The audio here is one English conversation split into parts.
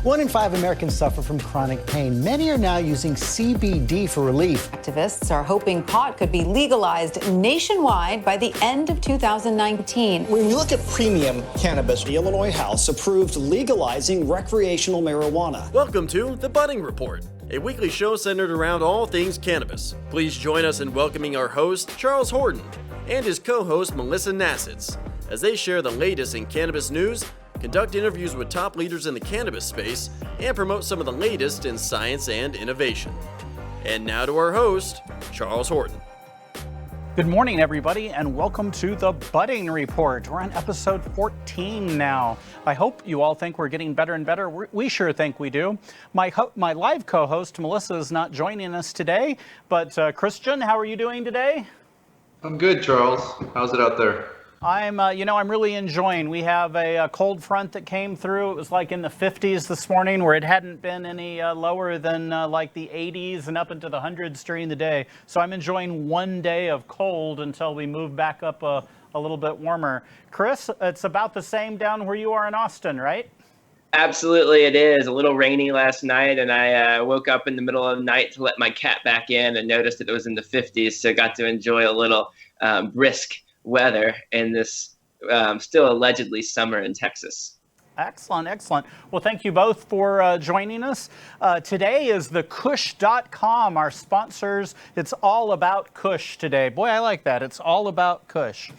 1 in 5 Americans suffer from chronic pain. Many are now using CBD for relief. Activists are hoping pot could be legalized nationwide by the end of 2019. When we look at premium cannabis, the Illinois House approved legalizing recreational marijuana. Welcome to The Budding Report, a weekly show centered around all things cannabis. Please join us in welcoming our host, Charles Horton, and his co-host, Melissa Nassitz, as they share the latest in cannabis news, conduct interviews with top leaders in the cannabis space, and promote some of the latest in science and innovation. And now to our host, Charles Horton. Good morning, everybody, and welcome to The Budding Report. We're on episode 14 now. I hope you all think we're getting better and better. We sure think we do. My live co-host, Melissa, is not joining us today, but Christian, how are you doing today? I'm good, Charles. How's it out there? I'm really enjoying. We have a cold front that came through. It was like in the 50s this morning, where it hadn't been any lower than like the 80s and up into the hundreds during the day. So I'm enjoying one day of cold until we move back up a little bit warmer. Chris, it's about the same down where you are in Austin, right? Absolutely, it is. A little rainy last night, and I woke up in the middle of the night to let my cat back in and noticed that it was in the 50s, so I got to enjoy a little brisk weather in this still allegedly summer in Texas. Excellent, excellent. Well, thank you both for joining us. Today is the Kush.com, our sponsors. It's all about Kush today. Boy, I like that. It's all about Kush.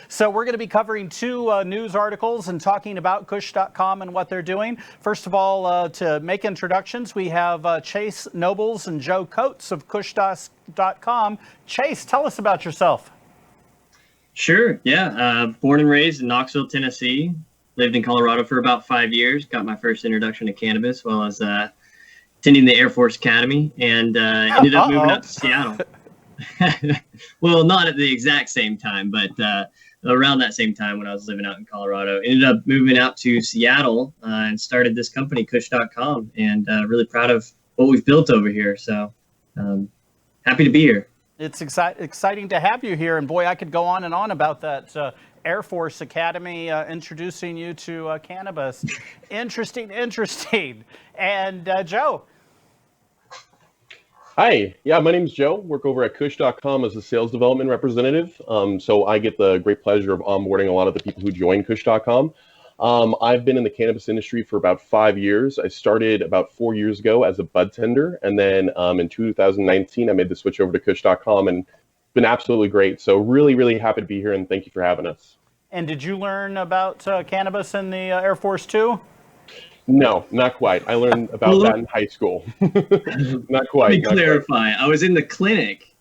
So we're going to be covering two news articles and talking about Kush.com and what they're doing. First of all, to make introductions, we have Chase Nobels and Joe Coates of Kush.com. Chase, tell us about yourself. Sure, yeah. Born and raised in Knoxville, Tennessee. Lived in Colorado for about 5 years. Got my first introduction to cannabis while I was attending the Air Force Academy, and ended up moving out to Seattle. Well, not at the exact same time, but around that same time when I was living out in Colorado. Ended up moving out to Seattle and started this company, Kush.com, and really proud of what we've built over here. So happy to be here. It's exciting to have you here, and boy, I could go on and on about that Air Force Academy introducing you to cannabis. Interesting. And Joe. Hi, yeah, my name's Joe. Work over at Kush.com as a sales development representative. So I get the great pleasure of onboarding a lot of the people who join Kush.com. I've been in the cannabis industry for about 5 years. I started about 4 years ago as a bud tender, and then in 2019, I made the switch over to Kush.com, and it's been absolutely great. So really, really happy to be here, and thank you for having us. And did you learn about cannabis in the Air Force too? No, not quite. I learned about that in high school. Not quite. Let me clarify. I was in the clinic,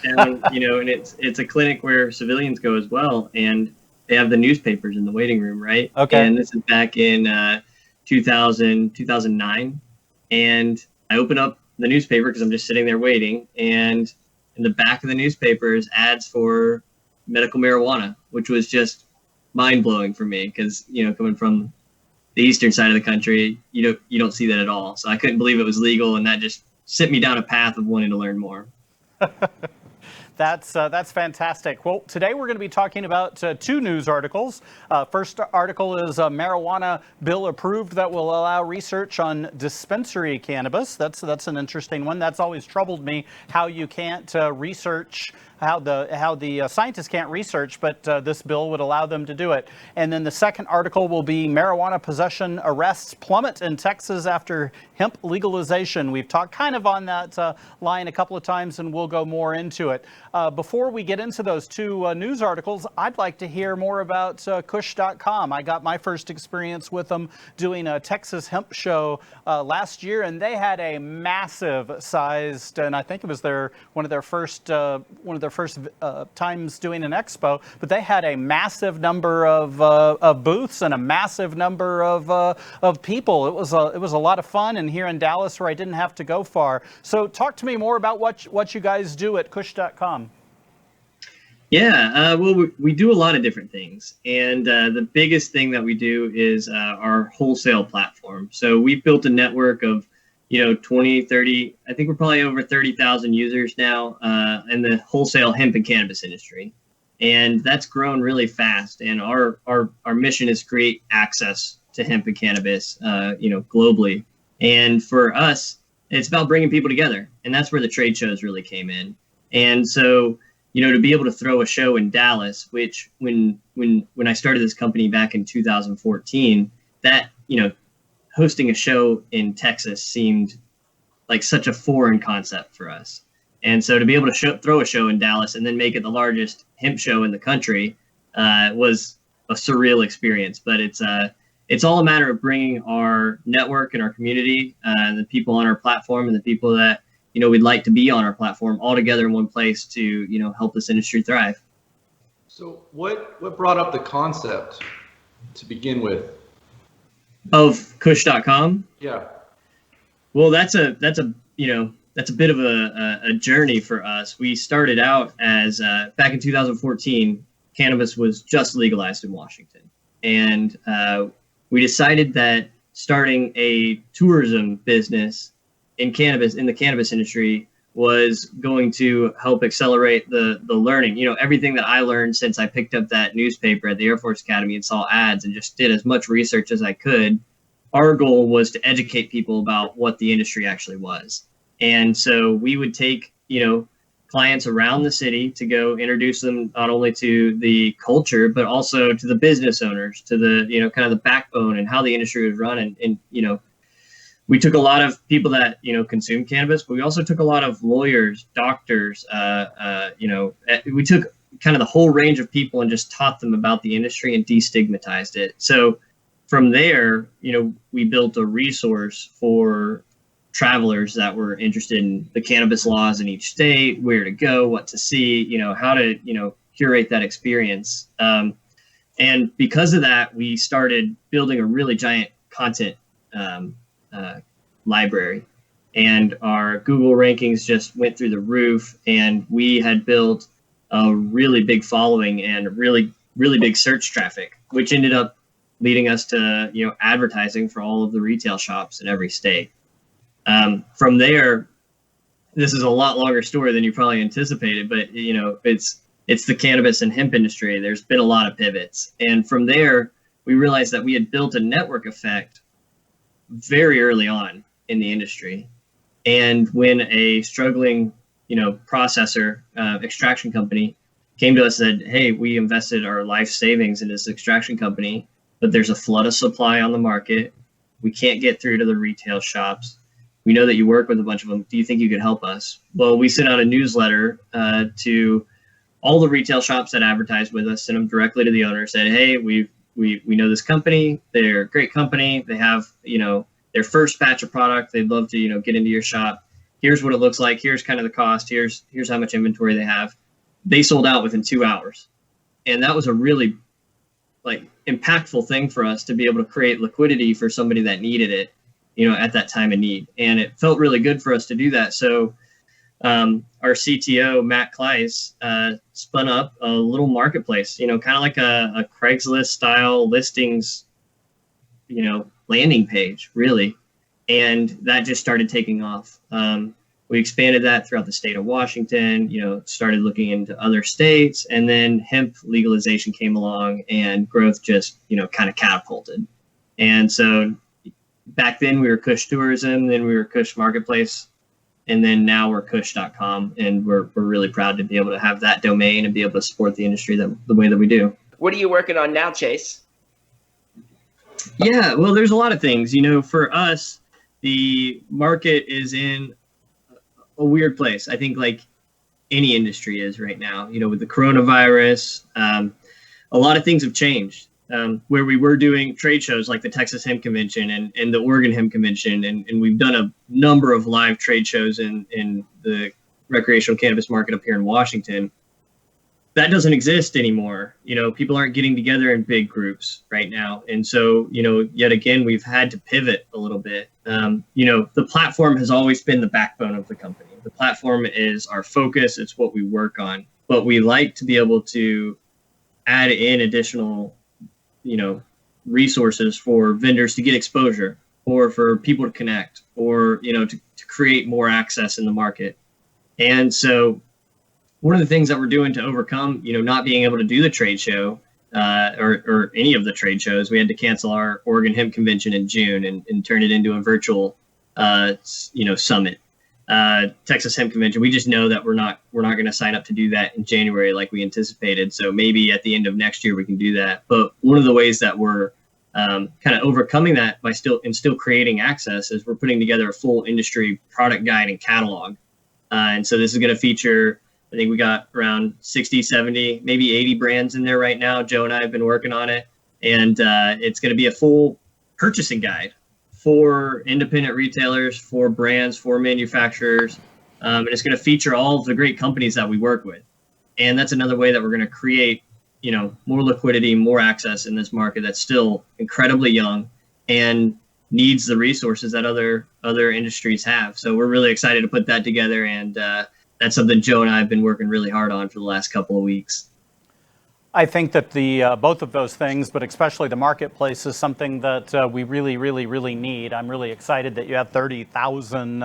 and and it's a clinic where civilians go as well, and they have the newspapers in the waiting room, right? Okay. And this is back in 2009. And I open up the newspaper because I'm just sitting there waiting. And in the back of the newspaper is ads for medical marijuana, which was just mind blowing for me because, coming from the eastern side of the country, you don't see that at all. So I couldn't believe it was legal. And that just sent me down a path of wanting to learn more. That's fantastic. Well, today we're going to be talking about two news articles. First article is a marijuana bill approved that will allow research on dispensary cannabis. That's an interesting one. That's always troubled me, how you can't research, how the scientists can't research, but this bill would allow them to do it. And then the second article will be marijuana possession arrests plummet in Texas after hemp legalization. We've talked kind of on that line a couple of times, and we'll go more into it. Before we get into those two news articles, I'd like to hear more about Kush.com. I got my first experience with them doing a Texas hemp show last year, and they had a massive sized, and I think it was one of their first times doing an expo, but they had a massive number of booths and a massive number of people. It was a lot of fun, and here in Dallas, where I didn't have to go far. So talk to me more about what you guys do at Kush.com. Yeah, well, we do a lot of different things. And the biggest thing that we do is our wholesale platform. So we've built a network of, 20, 30, I think we're probably over 30,000 users now in the wholesale hemp and cannabis industry. And that's grown really fast. And our mission is to create access to hemp and cannabis, globally. And for us, it's about bringing people together. And that's where the trade shows really came in. And so, to be able to throw a show in Dallas, which when I started this company back in 2014, that, hosting a show in Texas seemed like such a foreign concept for us. And so to be able to throw a show in Dallas and then make it the largest hemp show in the country was a surreal experience. But it's all a matter of bringing our network and our community, the people on our platform and the people that, we'd like to be on our platform all together in one place to, help this industry thrive. So what brought up the concept to begin with? Of Kush.com? Yeah. Well, that's a bit of a journey for us. We started out as back in 2014, cannabis was just legalized in Washington. And we decided that starting a tourism business in the cannabis industry was going to help accelerate the learning. Everything that I learned since I picked up that newspaper at the Air Force Academy and saw ads and just did as much research as I could. Our goal was to educate people about what the industry actually was. And so we would take, clients around the city to go introduce them not only to the culture, but also to the business owners, to the, kind of the backbone and how the industry was run. And we took a lot of people that, consume cannabis, but we also took a lot of lawyers, doctors, we took kind of the whole range of people and just taught them about the industry and destigmatized it. So from there, we built a resource for travelers that were interested in the cannabis laws in each state, where to go, what to see, how to, curate that experience. And because of that, we started building a really giant content library, and our Google rankings just went through the roof, and we had built a really big following and really, really big search traffic, which ended up leading us to, advertising for all of the retail shops in every state. From there, this is a lot longer story than you probably anticipated, but it's the cannabis and hemp industry. There's been a lot of pivots. And from there, we realized that we had built a network effect very early on in the industry. And when a struggling, processor, extraction company came to us and said, hey, we invested our life savings in this extraction company, but there's a flood of supply on the market. We can't get through to the retail shops. We know that you work with a bunch of them. Do you think you could help us? Well, we sent out a newsletter to all the retail shops that advertised with us, sent them directly to the owner, said, hey, we know this company. They're a great company. They have, their first batch of product. They'd love to, get into your shop. Here's what it looks like. Here's kind of the cost. Here's how much inventory they have. They sold out within 2 hours. And that was a really impactful thing for us to be able to create liquidity for somebody that needed it, at that time of need. And it felt really good for us to do that. So our CTO, Matt Kleiss, spun up a little marketplace, kind of like a Craigslist style listings, landing page, really. And that just started taking off. We expanded that throughout the state of Washington, started looking into other states, and then hemp legalization came along and growth just, kind of catapulted. And so back then we were Kush Tourism, then we were Kush Marketplace, and then now we're Kush.com. And we're really proud to be able to have that domain and be able to support the industry the way that we do. What are you working on now, Chase? Yeah, well, there's a lot of things. For us, the market is in a weird place. I think like any industry is right now, with the coronavirus, a lot of things have changed. Where we were doing trade shows like the Texas Hemp Convention and the Oregon Hemp Convention, and we've done a number of live trade shows in the recreational cannabis market up here in Washington. That doesn't exist anymore. People aren't getting together in big groups right now. And so, yet again, we've had to pivot a little bit. The platform has always been the backbone of the company. The platform is our focus. It's what we work on. But we like to be able to add in additional, resources for vendors to get exposure, or for people to connect, or, to create more access in the market. And so one of the things that we're doing to overcome, not being able to do the trade show or any of the trade shows. We had to cancel our Oregon Hemp Convention in June and turn it into a virtual, summit. Texas Hemp Convention. We just know that we're not going to sign up to do that in January like we anticipated. So maybe at the end of next year we can do that. But one of the ways that we're kind of overcoming that by still creating access is we're putting together a full industry product guide and catalog. And so this is going to feature, I think we got around 60, 70, maybe 80 brands in there right now. Joe and I have been working on it. And it's going to be a full purchasing guide for independent retailers, for brands, for manufacturers. And it's going to feature all of the great companies that we work with. And that's another way that we're going to create, more liquidity, more access in this market that's still incredibly young and needs the resources that other industries have. So we're really excited to put that together. And that's something Joe and I have been working really hard on for the last couple of weeks. I think that the both of those things, but especially the marketplace, is something that we really, really, really need. I'm really excited that you have 30,000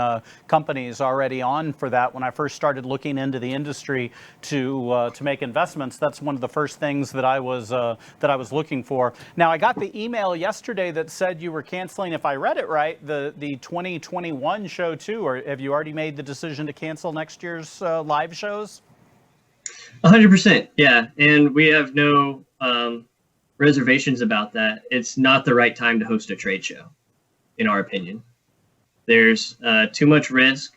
companies already on for that. When I first started looking into the industry to make investments, that's one of the first things that I was looking for. Now, I got the email yesterday that said you were canceling, if I read it right, the 2021 show too. Or have you already made the decision to cancel next year's live shows? 100%. Yeah. And we have no reservations about that. It's not the right time to host a trade show, in our opinion. There's too much risk,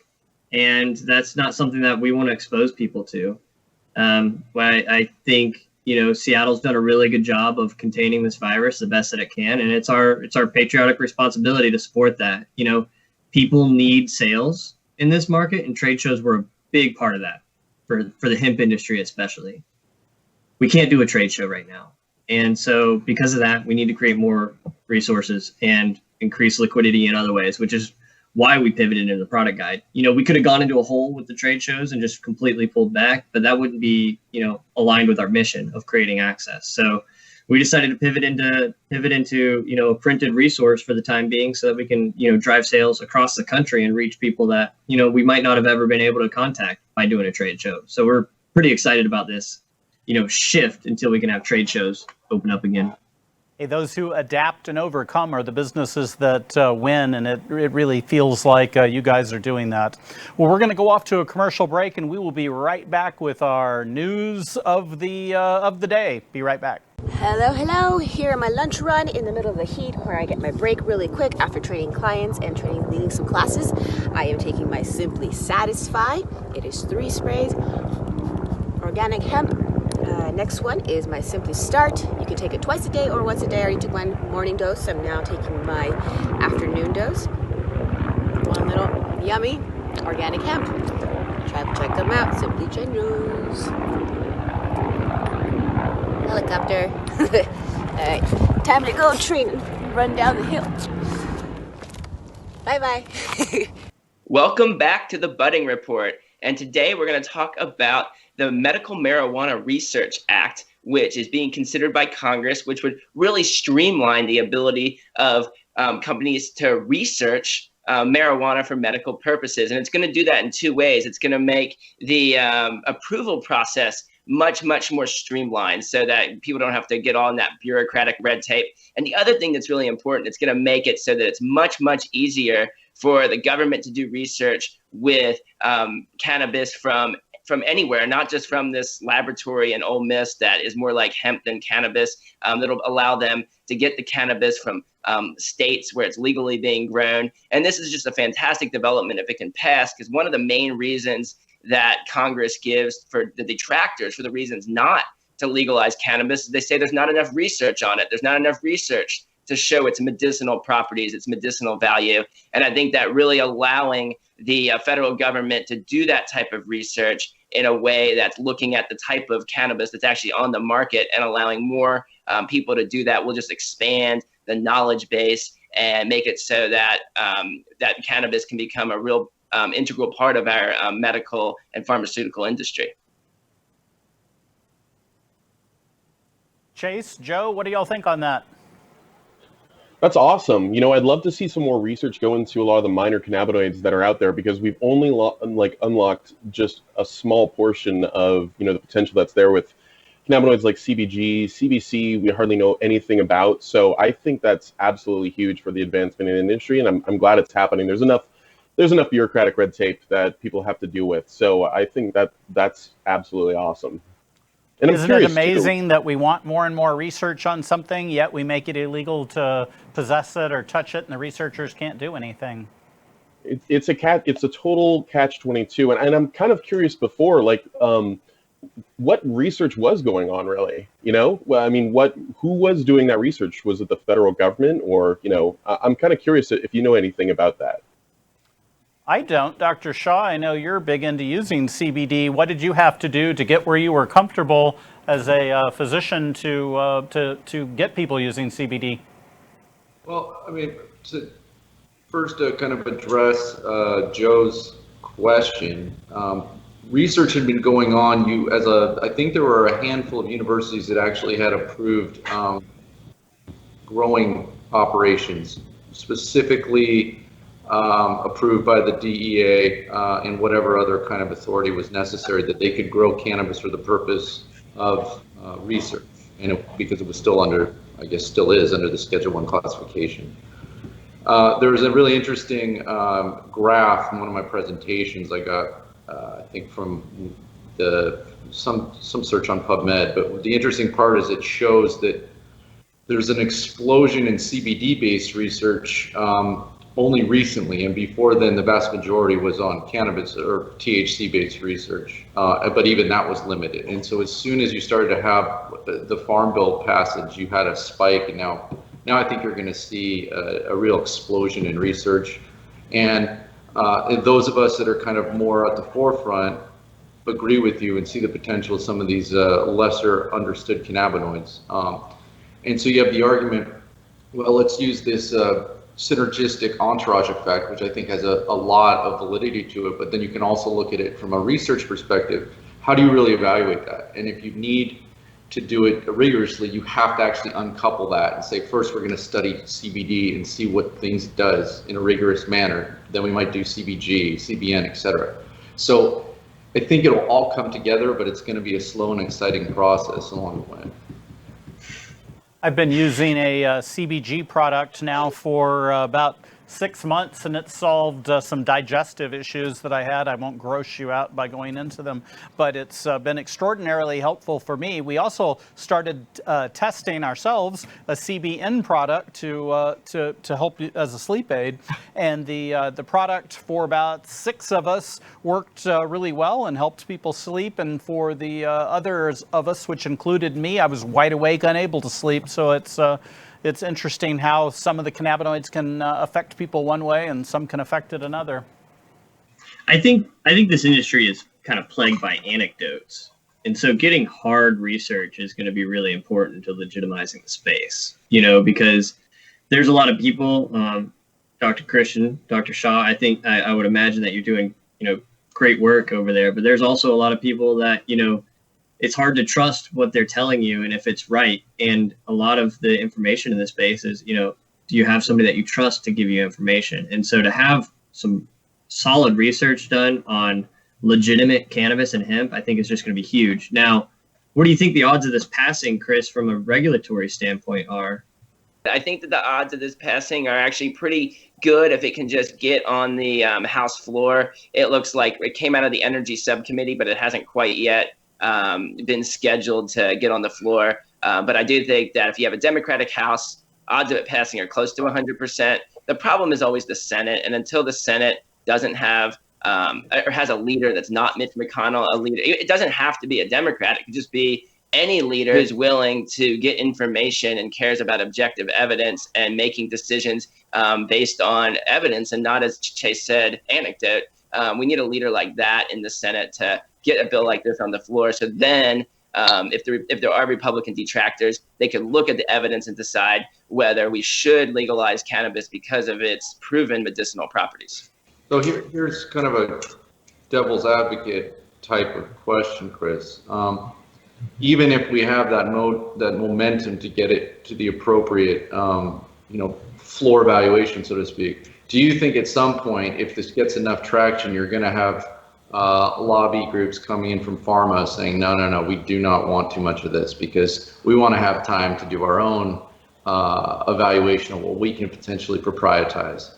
and that's not something that we want to expose people to. I think, Seattle's done a really good job of containing this virus the best that it can. And it's our patriotic responsibility to support that. People need sales in this market, and trade shows were a big part of that. For the hemp industry especially. We can't do a trade show right now. And so because of that, we need to create more resources and increase liquidity in other ways, which is why we pivoted into the product guide. We could have gone into a hole with the trade shows and just completely pulled back, but that wouldn't be, aligned with our mission of creating access. So we decided to pivot into, a printed resource for the time being so that we can, drive sales across the country and reach people that, we might not have ever been able to contact by doing a trade show. So we're pretty excited about this, shift until we can have trade shows open up again. Hey, those who adapt and overcome are the businesses that win, and it really feels like you guys are doing that. Well, we're going to go off to a commercial break, and we will be right back with our news of the day. Be right back. Hello. Here on my lunch run in the middle of the heat where I get my break really quick after training clients and leading some classes. I am taking my Simply Satisfy. It is 3 sprays, organic hemp. Next one is my Simply Start. You can take it twice a day or once a day. I already took one morning dose. I'm now taking my afternoon dose. One little yummy organic hemp. Try to check them out. Simply Generous. Helicopter. All right, time to go train. Run down the hill. Bye-bye. Welcome back to the Budding Report. And today we're going to talk about the Medical Marijuana Research Act, which is being considered by Congress, which would really streamline the ability of companies to research marijuana for medical purposes. And it's going to do that in 2 ways. It's going to make the approval process much more streamlined so that people don't have to get on that bureaucratic red tape. And the other thing that's really important, it's going to make it so that it's much easier for the government to do research with cannabis from anywhere, not just from this laboratory in Ole Miss that is more like hemp than cannabis. That'll allow them to get the cannabis from states where it's legally being grown. And this is just a fantastic development if it can pass, because one of the main reasons that Congress gives for the detractors for the reasons not to legalize cannabis, they say there's not enough research on it. There's not enough research to show its medicinal properties, its medicinal value. And I think that really allowing the federal government to do that type of research in a way that's looking at the type of cannabis that's actually on the market and allowing more people to do that will just expand the knowledge base and make it so that that cannabis can become a real integral part of our medical and pharmaceutical industry. Chase, Joe, what do y'all think on that? That's awesome. I'd love to see some more research go into a lot of the minor cannabinoids that are out there, because we've only unlocked just a small portion of the potential that's there with cannabinoids like CBG, CBC, we hardly know anything about. So I think that's absolutely huge for the advancement in the industry, and I'm glad it's happening. There's enough bureaucratic red tape that people have to deal with. So I think that's absolutely awesome. And Isn't it amazing that we want more and more research on something, yet we make it illegal to possess it or touch it, and the researchers can't do anything? It's a total catch-22, and I'm kind of curious before, like, what research was going on, really? You know, well, I mean, who was doing that research? Was it the federal government, or, you know, I'm kind of curious if you know anything about that. I don't. Dr. Shaw, I know you're big into using CBD. What did you have to do to get where you were comfortable as a physician to get people using CBD? Well, I mean, to first kind of address Joe's question, research had been going on. I think there were a handful of universities that actually had approved growing operations, specifically approved by the DEA and whatever other kind of authority was necessary, that they could grow cannabis for the purpose of research, and because it was still under, I guess still is, under the Schedule I classification. There was a really interesting graph from one of my presentations I got, I think from some search on PubMed, but the interesting part is it shows that there's an explosion in CBD-based research only recently, and before then the vast majority was on cannabis or THC-based research, but even that was limited. And so as soon as you started to have the Farm Bill passage, you had a spike, and now I think you're going to see a real explosion in research. And those of us that are kind of more at the forefront agree with you and see the potential of some of these lesser understood cannabinoids. And so you have the argument, well, let's use this synergistic entourage effect, which I think has a lot of validity to it, but then you can also look at it from a research perspective. How do you really evaluate that? And if you need to do it rigorously, you have to actually uncouple that and say, first we're going to study CBD and see what things it does in a rigorous manner. Then we might do CBG, CBN, etc. So I think it'll all come together, but it's going to be a slow and exciting process along the way. I've been using a CBG product now for about 6 months, and it solved some digestive issues that I had. I won't gross you out by going into them, but it's been extraordinarily helpful for me. We also started testing ourselves a CBN product to help as a sleep aid, and the product for about 6 of us worked really well and helped people sleep, and for the others of us, which included me, I was wide awake, unable to sleep. So it's interesting how some of the cannabinoids can affect people one way and some can affect it another. I think this industry is kind of plagued by anecdotes. And so getting hard research is going to be really important to legitimizing the space, you know, because there's a lot of people, Dr. Christian, Dr. Shaw, I think I would imagine that you're doing, you know, great work over there, but there's also a lot of people that, you know, it's hard to trust what they're telling you and if it's right. And a lot of the information in this space is, you know, do you have somebody that you trust to give you information? And so to have some solid research done on legitimate cannabis and hemp, I think is just going to be huge. Now, what do you think the odds of this passing, Chris, from a regulatory standpoint are? I think that the odds of this passing are actually pretty good if it can just get on the House floor. It looks like it came out of the Energy Subcommittee, but it hasn't quite yet been scheduled to get on the floor. But I do think that if you have a Democratic House, odds of it passing are close to 100%. The problem is always the Senate. And until the Senate doesn't have or has a leader that's not Mitch McConnell, a leader, it doesn't have to be a Democrat. It could just be any leader who's willing to get information and cares about objective evidence and making decisions based on evidence and not, as Chase said, anecdote. We need a leader like that in the Senate to get a bill like this on the floor. So then if there are Republican detractors, they can look at the evidence and decide whether we should legalize cannabis because of its proven medicinal properties. So here's kind of a devil's advocate type of question, Chris. Even if we have that momentum to get it to the appropriate, floor evaluation, so to speak, do you think at some point, if this gets enough traction, you're going to have lobby groups coming in from pharma saying, no, we do not want too much of this because we want to have time to do our own evaluation of what we can potentially proprietize.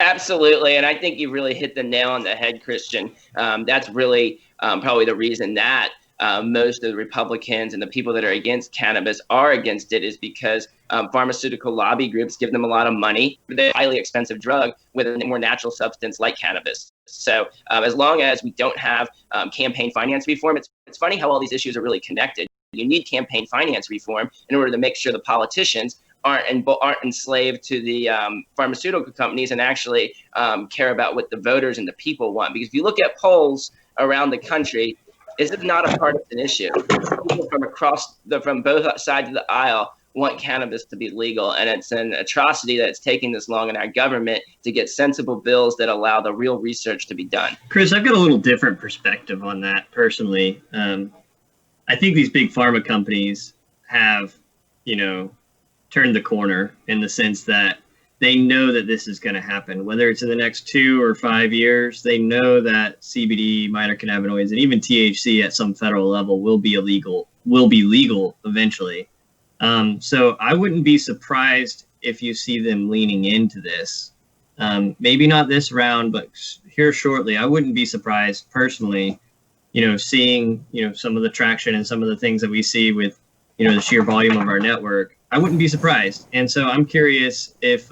Absolutely, and I think you really hit the nail on the head, Christian. That's really probably the reason that most of the Republicans and the people that are against cannabis are against it, is because pharmaceutical lobby groups give them a lot of money for the highly expensive drug with a more natural substance like cannabis. So as long as we don't have campaign finance reform, it's funny how all these issues are really connected. You need campaign finance reform in order to make sure the politicians aren't enslaved to the pharmaceutical companies and actually care about what the voters and the people want. Because if you look at polls around the country, this is not a partisan issue. People from both sides of the aisle want cannabis to be legal, and it's an atrocity that it's taking this long in our government to get sensible bills that allow the real research to be done. Chris, I've got a little different perspective on that personally. I think these big pharma companies have, turned the corner in the sense that they know that this is going to happen, whether it's in the next 2 or 5 years. They know that CBD, minor cannabinoids, and even THC at some federal level will be legal eventually. So I wouldn't be surprised if you see them leaning into this. Maybe not this round, but here shortly. I wouldn't be surprised personally, seeing, some of the traction and some of the things that we see with, the sheer volume of our network. I wouldn't be surprised. And so I'm curious if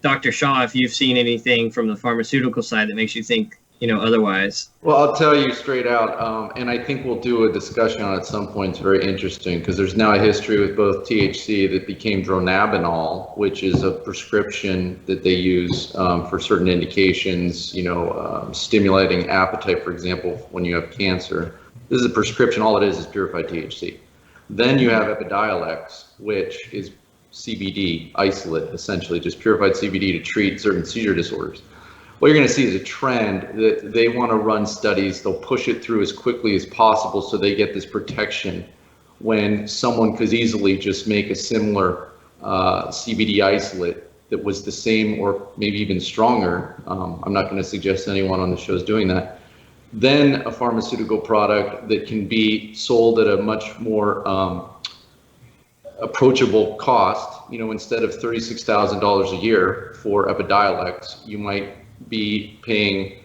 Dr. Shaw, if you've seen anything from the pharmaceutical side that makes you think, otherwise. Well, I'll tell you straight out, and I think we'll do a discussion on it at some point. It's very interesting because there's now a history with both THC that became dronabinol, which is a prescription that they use for certain indications, stimulating appetite, for example, when you have cancer. This is a prescription. All it is purified THC. Then you have Epidiolex, which is CBD isolate, essentially just purified CBD to treat certain seizure disorders. What you're going to see is a trend that they want to run studies. They'll push it through as quickly as possible so they get this protection when someone could easily just make a similar CBD isolate that was the same or maybe even stronger. I'm not going to suggest anyone on the show is doing that. Then a pharmaceutical product that can be sold at a much more approachable cost. Instead of $36,000 a year for Epidiolex, you might be paying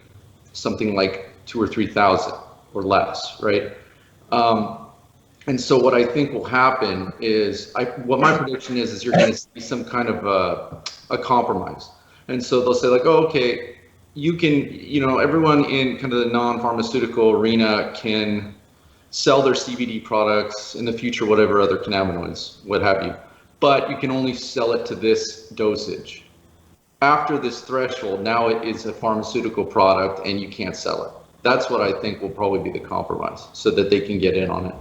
something like $2,000 or $3,000 or less, right? And so what I think will happen is, what my prediction is you're going to see some kind of a compromise. And so they'll say like, oh, okay, you can, everyone in kind of the non-pharmaceutical arena can sell their CBD products in the future, whatever other cannabinoids, what have you, but you can only sell it to this dosage. After this threshold, now it is a pharmaceutical product and you can't sell it. That's what I think will probably be the compromise so that they can get in on it.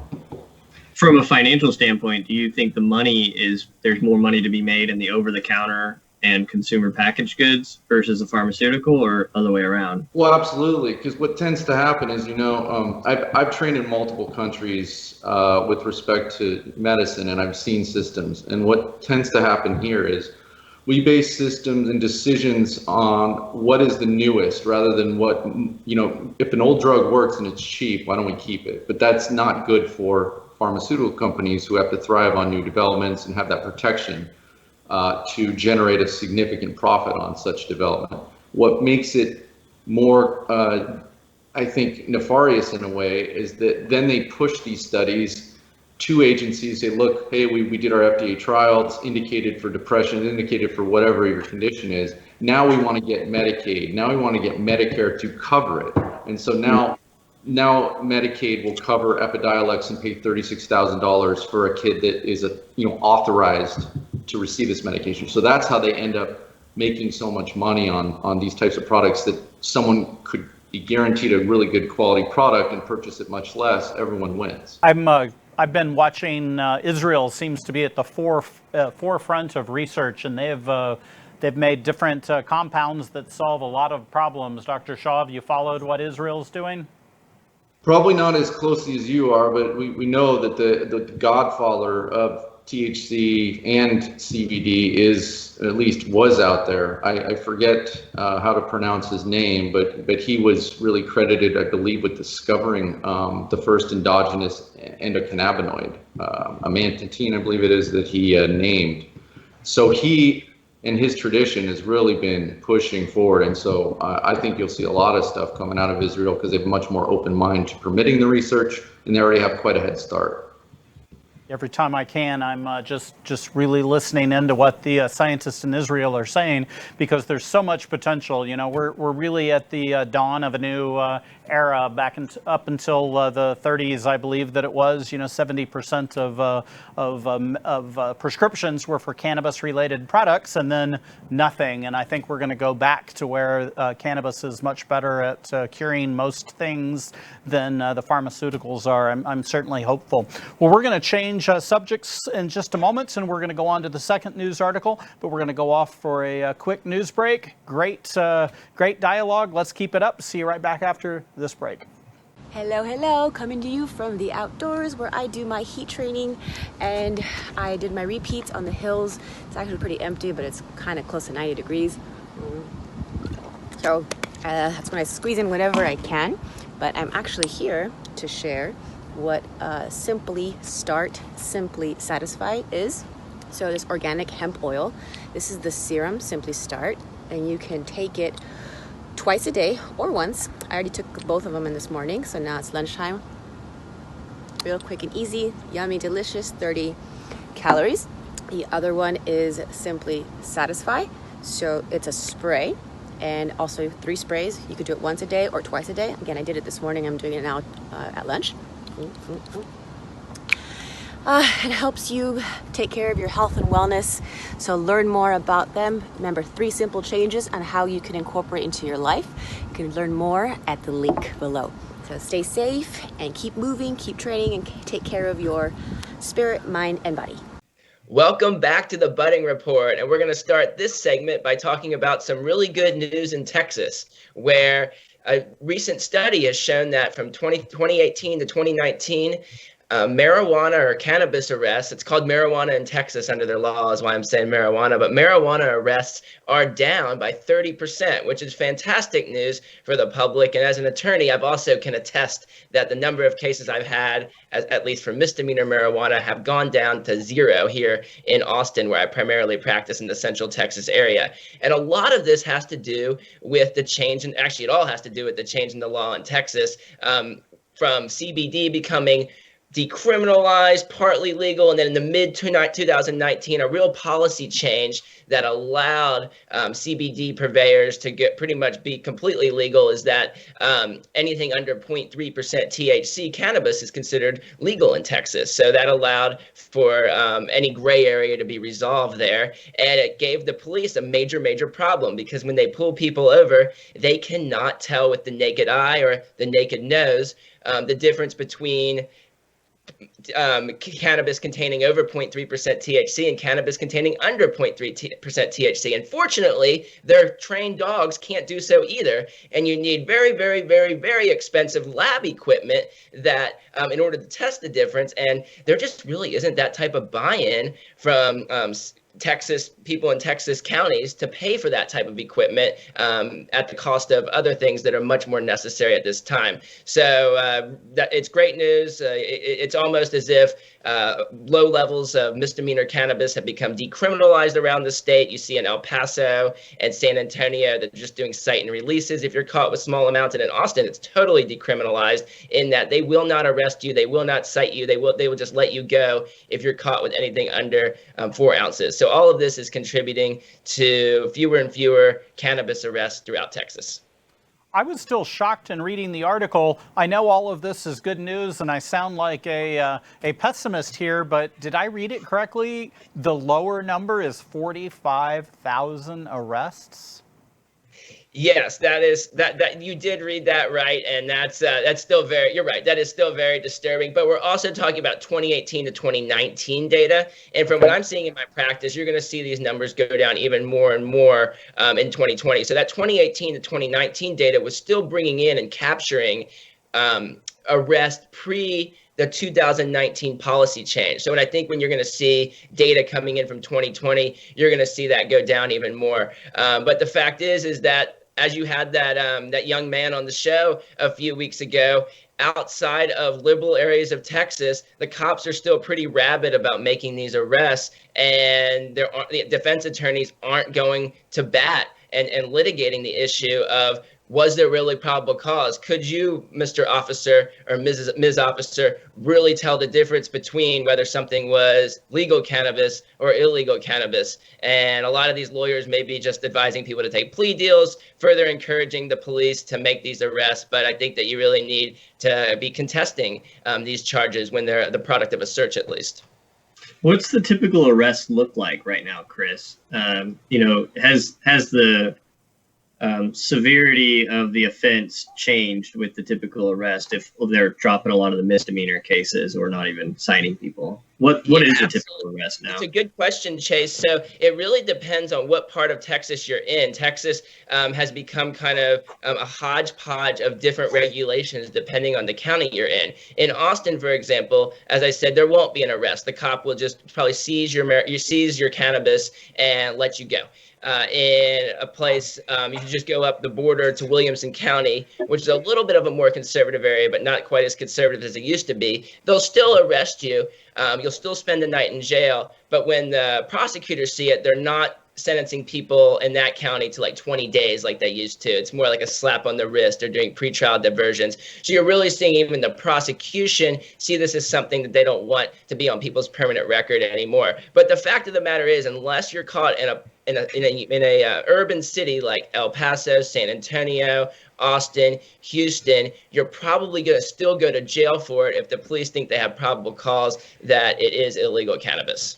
From a financial standpoint, do you think there's more money to be made in the over-the-counter and consumer packaged goods versus the pharmaceutical, or other way around? Well, absolutely, because what tends to happen is, I've trained in multiple countries with respect to medicine, and I've seen systems. And what tends to happen here is we base systems and decisions on what is the newest rather than what, if an old drug works and it's cheap, why don't we keep it? But that's not good for pharmaceutical companies who have to thrive on new developments and have that protection to generate a significant profit on such development. What makes it more, I think, nefarious in a way is that then they push these studies to agencies, say, look, hey, we did our FDA trial, it's indicated for depression, it's indicated for whatever your condition is. Now we want to get Medicaid, now we want to get Medicare to cover it. And so now Medicaid will cover Epidiolex and pay $36,000 for a kid that is authorized to receive this medication. So that's how they end up making so much money on these types of products, that someone could be guaranteed a really good quality product and purchase it much less. Everyone wins. I've been watching. Israel seems to be at the forefront of research, and they've made different compounds that solve a lot of problems. Dr. Shaw, have you followed what Israel's doing? Probably not as closely as you are, but we know that the godfather of THC and CBD was out there. I forget how to pronounce his name, but he was really credited, I believe, with discovering the first endogenous endocannabinoid, amantadine, I believe it is, that he named. So he and his tradition has really been pushing forward, and so I think you'll see a lot of stuff coming out of Israel because they have a much more open mind to permitting the research, and they already have quite a head start. Every time I can, I'm just really listening into what the scientists in Israel are saying, because there's so much potential. You know, we're really at the dawn of a new era. Up until the 30s, I believe that it was. 70% of prescriptions were for cannabis-related products, and then nothing. And I think we're going to go back to where cannabis is much better at curing most things than the pharmaceuticals are. I'm certainly hopeful. Well, we're going to change subjects in just a moment, and we're going to go on to the second news article, but we're going to go off for a quick news break. Great dialogue. Let's keep it up. See you right back after this break. Hello, coming to you from the outdoors where I do my heat training, and I did my repeats on the hills. It's actually pretty empty, but it's kind of close to 90 degrees. So that's when I squeeze in whatever I can, but I'm actually here to share what Simply Satisfy is. So this organic hemp oil, this is the serum Simply Start, and you can take it twice a day or once. I already took both of them in this morning, so now it's lunchtime. Real quick and easy, yummy, delicious, 30 calories. The other one is Simply Satisfy. So it's a spray, and also 3 sprays. You could do it once a day or twice a day. Again, I did it this morning. I'm doing it now at lunch. It helps you take care of your health and wellness. So learn more about them. Remember, 3 simple changes on how you can incorporate into your life. You can learn more at the link below. So stay safe and keep moving, keep training, and take care of your spirit, mind, and body. Welcome back to the Budding Report, and we're going to start this segment by talking about some really good news in Texas, where a recent study has shown that from 2018 to 2019, marijuana or cannabis arrests, it's called marijuana in Texas under their law is why I'm saying marijuana, but marijuana arrests are down by 30%, which is fantastic news for the public. And as an attorney, I've also can attest that the number of cases I've had, at least for misdemeanor marijuana, have gone down to 0 here in Austin, where I primarily practice in the Central Texas area. And a lot of this has to do with the change, and actually it all has to do with the change in the law in Texas, from CBD becoming decriminalized, partly legal, and then in the mid-2019, a real policy change that allowed CBD purveyors to pretty much be completely legal is that anything under 0.3% THC cannabis is considered legal in Texas. So that allowed for any gray area to be resolved there. And it gave the police a major problem, because when they pull people over, they cannot tell with the naked eye or the naked nose the difference between cannabis containing over 0.3% THC and cannabis containing under 0.3% THC. Unfortunately, their trained dogs can't do so either, and you need very expensive lab equipment that in order to test the difference, and there just really isn't that type of buy-in from Texas people in Texas counties to pay for that type of equipment at the cost of other things that are much more necessary at this time. So it's great news. It's almost as if low levels of misdemeanor cannabis have become decriminalized around the state. You see in El Paso and San Antonio that they're just doing cite and releases if you're caught with small amounts. And in Austin, it's totally decriminalized in that they will not arrest you. They will not cite you. They will just let you go if you're caught with anything under 4 ounces. So all of this is contributing to fewer and fewer cannabis arrests throughout Texas. I was still shocked in reading the article. I know all of this is good news, and I sound like a pessimist here, but did I read it correctly? The lower number is 45,000 arrests? Yes, that you did read that right, and that's still you're right. That is still very disturbing. But we're also talking about 2018 to 2019 data, and from what I'm seeing in my practice, you're going to see these numbers go down even more and more in 2020. So that 2018 to 2019 data was still bringing in and capturing arrest pre the 2019 policy change. So, and I think when you're going to see data coming in from 2020, you're going to see that go down even more. But the fact is that as you had that young man on the show a few weeks ago, outside of liberal areas of Texas, the cops are still pretty rabid about making these arrests, and the defense attorneys aren't going to bat and litigating the issue of, was there really probable cause? Could you, Mr. Officer or Ms. Officer, really tell the difference between whether something was legal cannabis or illegal cannabis? And a lot of these lawyers may be just advising people to take plea deals, further encouraging the police to make these arrests. But I think that you really need to be contesting these charges when they're the product of a search, at least. What's the typical arrest look like right now, Chris? Has the severity of the offense changed with the typical arrest if they're dropping a lot of the misdemeanor cases or not even citing people? What is the typical arrest now? It's a good question, Chase. So it really depends on what part of Texas you're in. Texas has become kind of a hodgepodge of different regulations depending on the county you're in. In Austin, for example, as I said, there won't be an arrest. The cop will just probably seize your cannabis and let you go. In a place, you can just go up the border to Williamson County, which is a little bit of a more conservative area, but not quite as conservative as it used to be. They'll still arrest you. You'll still spend the night in jail. But when the prosecutors see it, they're not sentencing people in that county to like 20 days like they used to. It's more like a slap on the wrist. They're doing pretrial diversions. So you're really seeing even the prosecution see this as something that they don't want to be on people's permanent record anymore. But the fact of the matter is, unless you're caught in a urban city like El Paso, San Antonio, Austin, Houston, you're probably going to still go to jail for it if the police think they have probable cause that it is illegal cannabis.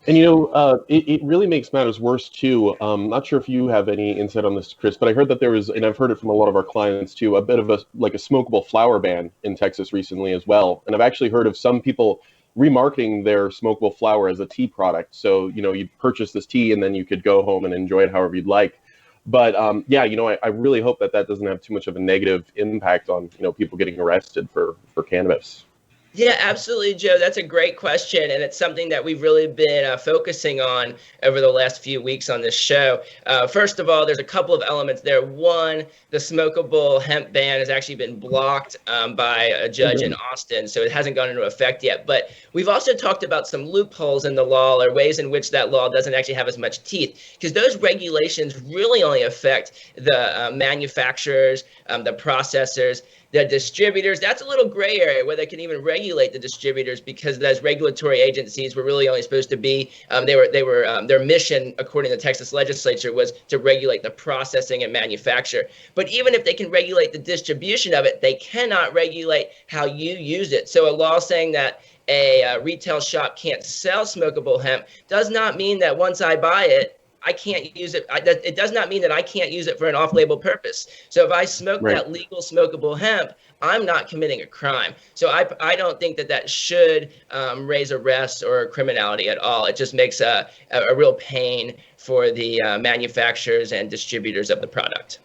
And it really makes matters worse too. Not sure if you have any insight on this, Chris, but I heard that there was, and I've heard it from a lot of our clients too, a bit of a smokable flower ban in Texas recently as well. And I've actually heard of some people remarketing their smokable flower as a tea product. So, you'd purchase this tea and then you could go home and enjoy it however you'd like. But I really hope that doesn't have too much of a negative impact on, people getting arrested for cannabis. Yeah, absolutely, Joe. That's a great question, and it's something that we've really been focusing on over the last few weeks on this show. First of all, there's a couple of elements there. One, the smokable hemp ban has actually been blocked by a judge in Austin, so it hasn't gone into effect yet. But we've also talked about some loopholes in the law or ways in which that law doesn't actually have as much teeth, because those regulations really only affect the manufacturers, the processors, the distributors. That's a little gray area where they can even regulate the distributors, because those regulatory agencies were really only supposed to be, their mission, according to the Texas legislature, was to regulate the processing and manufacture. But even if they can regulate the distribution of it, they cannot regulate how you use it. So a law saying that a retail shop can't sell smokable hemp does not mean that once I buy it, I can't use it. It does not mean that I can't use it for an off-label purpose. So if I smoke that legal smokable hemp, I'm not committing a crime. So I don't think that should raise arrests or criminality at all. It just makes a real pain for the manufacturers and distributors of the product.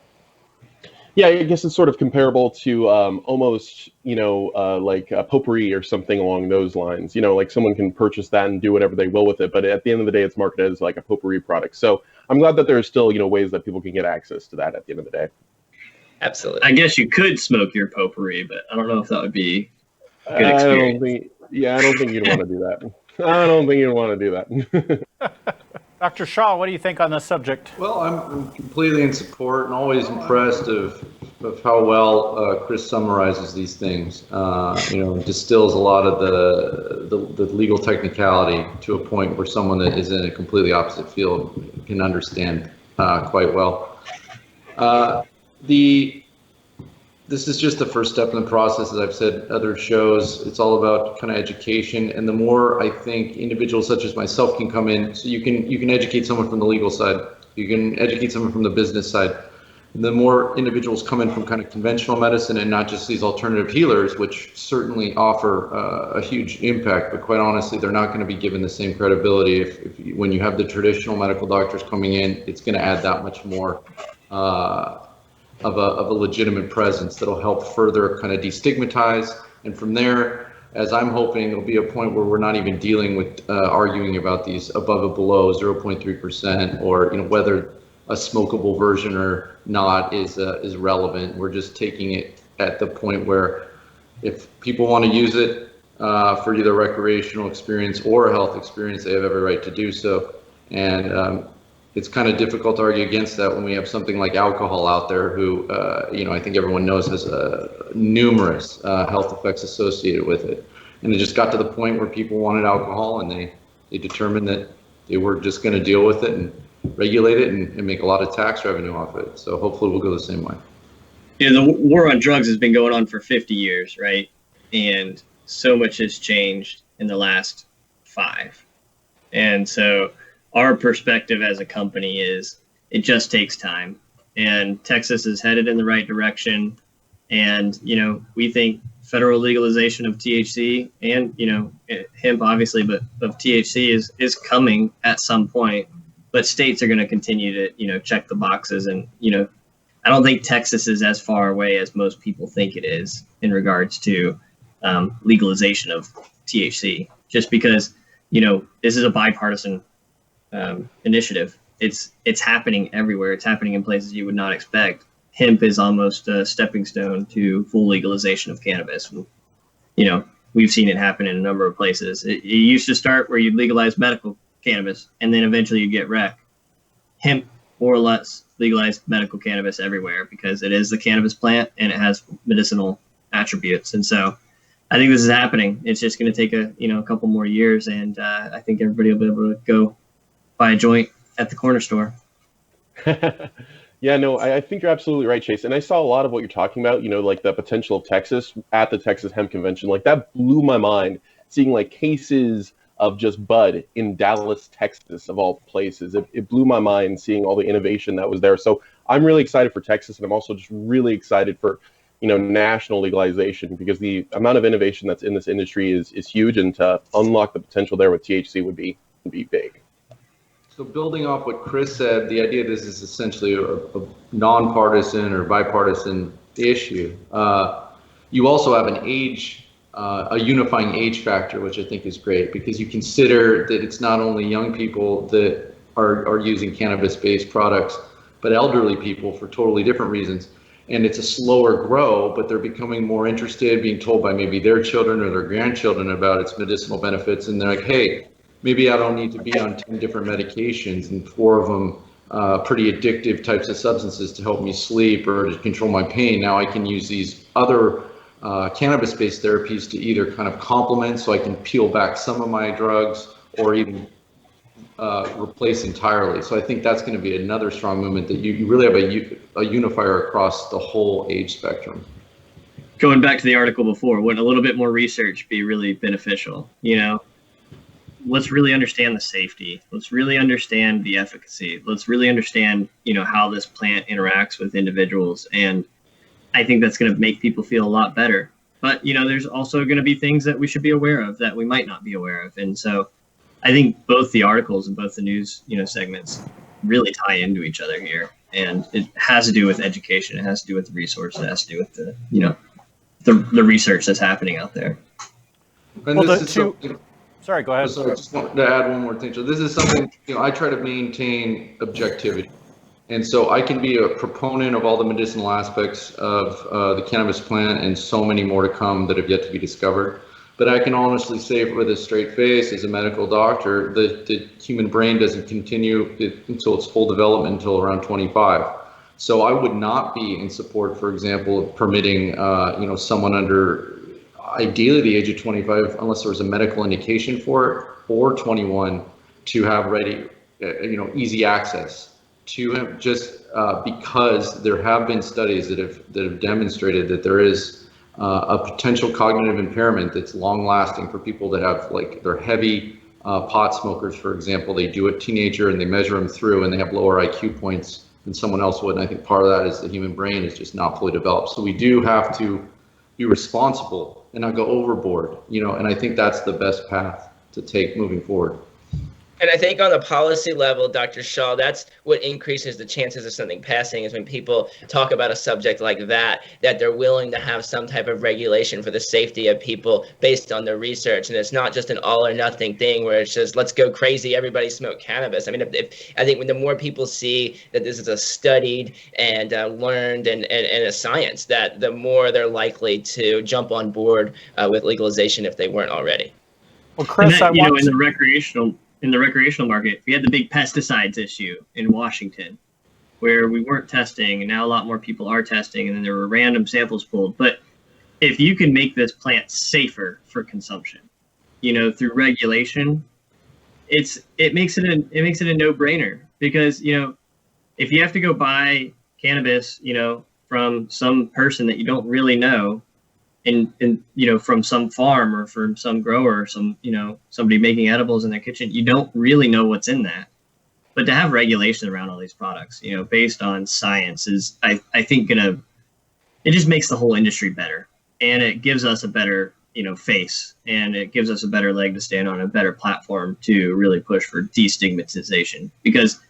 Yeah, I guess it's sort of comparable to almost, like potpourri or something along those lines. Like someone can purchase that and do whatever they will with it, but at the end of the day, it's marketed as like a potpourri product. So I'm glad that there's still, ways that people can get access to that at the end of the day. Absolutely. I guess you could smoke your potpourri, but I don't know if that would be a good experience. I don't think you'd want to do that. I don't think you'd want to do that. Dr. Shaw, what do you think on this subject? Well, I'm completely in support and always impressed of how well Chris summarizes these things. Distills a lot of the legal technicality to a point where someone that is in a completely opposite field can understand quite well. This is just the first step in the process. As I've said, other shows, it's all about kind of education. And the more I think individuals such as myself can come in, so you can educate someone from the legal side, you can educate someone from the business side. And the more individuals come in from kind of conventional medicine and not just these alternative healers, which certainly offer a huge impact, but quite honestly, they're not going to be given the same credibility when you have the traditional medical doctors coming in. It's going to add that much more of a legitimate presence that'll help further kind of destigmatize. And from there, as I'm hoping, it'll be a point where we're not even dealing with arguing about these above and below 0.3%, or whether a smokable version or not is relevant. We're just taking it at the point where if people want to use it for either recreational experience or a health experience, they have every right to do so. And it's kind of difficult to argue against that when we have something like alcohol out there, who I think everyone knows has numerous health effects associated with it. And it just got to the point where people wanted alcohol, and they determined that they were just going to deal with it and regulate it and make a lot of tax revenue off it. So hopefully we'll go the same way. The war on drugs has been going on for 50 years, right? And so much has changed in the last 5. And so our perspective as a company is it just takes time. And Texas is headed in the right direction. And, we think federal legalization of THC and, hemp, obviously, but of THC is coming at some point. But states are going to continue to, check the boxes. And, I don't think Texas is as far away as most people think it is in regards to legalization of THC, just because, this is a bipartisan initiative. It's happening everywhere. It's happening in places you would not expect. Hemp is almost a stepping stone to full legalization of cannabis. We've seen it happen in a number of places. It used to start where you'd legalize medical cannabis, and then eventually you get rec. Hemp more or less legalized medical cannabis everywhere because it is the cannabis plant and it has medicinal attributes. And so I think this is happening. It's just going to take a couple more years, and I think everybody will be able to go buy a joint at the corner store. Yeah, no, I think you're absolutely right, Chase. And I saw a lot of what you're talking about, like the potential of Texas at the Texas Hemp Convention. Like, that blew my mind, seeing like cases of just bud in Dallas, Texas, of all places. It blew my mind seeing all the innovation that was there. So I'm really excited for Texas, and I'm also just really excited for, national legalization, because the amount of innovation that's in this industry is huge, and to unlock the potential there with THC would be big. So building off what Chris said, the idea of this is essentially a nonpartisan or bipartisan issue. You also have a unifying age factor, which I think is great, because you consider that it's not only young people that are using cannabis-based products, but elderly people for totally different reasons. And it's a slower grow, but they're becoming more interested, being told by maybe their children or their grandchildren about its medicinal benefits. And they're like, hey, maybe I don't need to be on 10 different medications and 4 of them pretty addictive types of substances to help me sleep or to control my pain. Now I can use these other cannabis-based therapies to either kind of complement, so I can peel back some of my drugs, or even replace entirely. So I think that's going to be another strong movement, that you really have a unifier across the whole age spectrum. Going back to the article before, wouldn't a little bit more research be really beneficial? Let's really understand the safety. Let's really understand the efficacy. Let's really understand, how this plant interacts with individuals. And I think that's going to make people feel a lot better. But, there's also going to be things that we should be aware of that we might not be aware of. And so I think both the articles and both the news, segments really tie into each other here. And it has to do with education. It has to do with the resources. It has to do with the research that's happening out there. And well, this is something. Sorry, go ahead. Sorry, I just wanted to add one more thing. So this is something, I try to maintain objectivity. And so I can be a proponent of all the medicinal aspects of the cannabis plant, and so many more to come that have yet to be discovered. But I can honestly say with a straight face, as a medical doctor, that the human brain doesn't continue until its full development until around 25. So I would not be in support, for example, of permitting, someone under ideally the age of 25, unless there was a medical indication for it, or 21, to have ready, easy access to him, just because there have been studies that have demonstrated that there is a potential cognitive impairment that's long lasting for people that have, like, they're heavy pot smokers, for example. They do a teenager and they measure them through, and they have lower IQ points than someone else would. And I think part of that is the human brain is just not fully developed. So we do have to be responsible and not go overboard, and I think that's the best path to take moving forward. And I think on the policy level, Dr. Shaw, that's what increases the chances of something passing, is when people talk about a subject like that they're willing to have some type of regulation for the safety of people based on their research. And it's not just an all or nothing thing where it's just, let's go crazy, everybody smoke cannabis. I mean, I think when the more people see that this is a studied and learned and a science, that the more they're likely to jump on board with legalization if they weren't already. Well, Chris, that, in the recreational market, we had the big pesticides issue in Washington, where we weren't testing, and now a lot more people are testing, and then there were random samples pulled. But if you can make this plant safer for consumption, through regulation, it makes it a no-brainer, because if you have to go buy cannabis, from some person that you don't really know, and from some farm or from some grower or some somebody making edibles in their kitchen, you don't really know what's in that. But to have regulation around all these products, based on science, is I think it just makes the whole industry better, and it gives us a better face, and it gives us a better leg to stand on, a better platform to really push for destigmatization. Because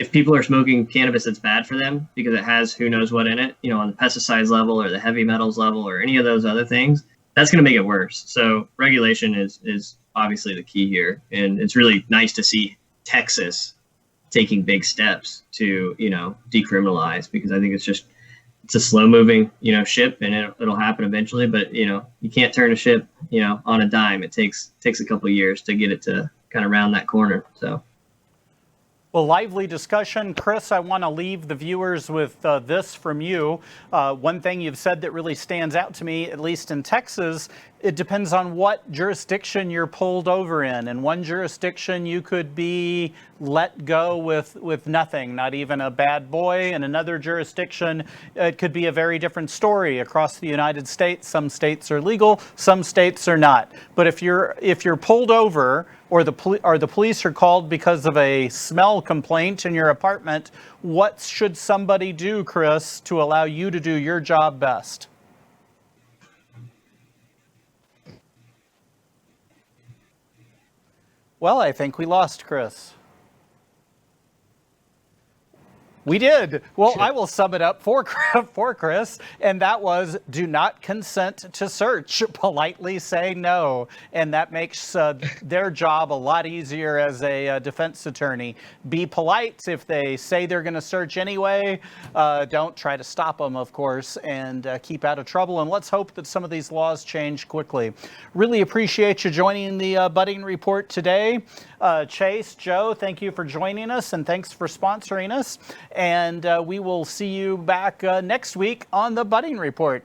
if people are smoking cannabis that's bad for them because it has who knows what in it, on the pesticides level or the heavy metals level or any of those other things, that's going to make it worse. So regulation is obviously the key here. And it's really nice to see Texas taking big steps to, decriminalize, because I think it's a slow moving, ship, and it'll happen eventually. But, you can't turn a ship, on a dime. It takes a couple of years to get it to kind of round that corner. So. Well, lively discussion. Chris, I want to leave the viewers with this from you. One thing you've said that really stands out to me, at least in Texas, it depends on what jurisdiction you're pulled over in. In one jurisdiction, you could be let go with nothing, not even a bad boy. In another jurisdiction, it could be a very different story. Across the United States, some states are legal, some states are not. But if you're pulled over, or the police are called because of a smell complaint in your apartment, what should somebody do, Chris, to allow you to do your job best? Well, I think we lost Chris. We did. Well, I will sum it up for Chris, and that was: do not consent to search. Politely say no, and that makes their job a lot easier as a defense attorney. Be polite. If they say they're going to search anyway, don't try to stop them, of course, and keep out of trouble. And let's hope that some of these laws change quickly. Really appreciate you joining the Budding Report today. Chase, Joe, thank you for joining us, and thanks for sponsoring us. And we will see you back next week on the Budding Report.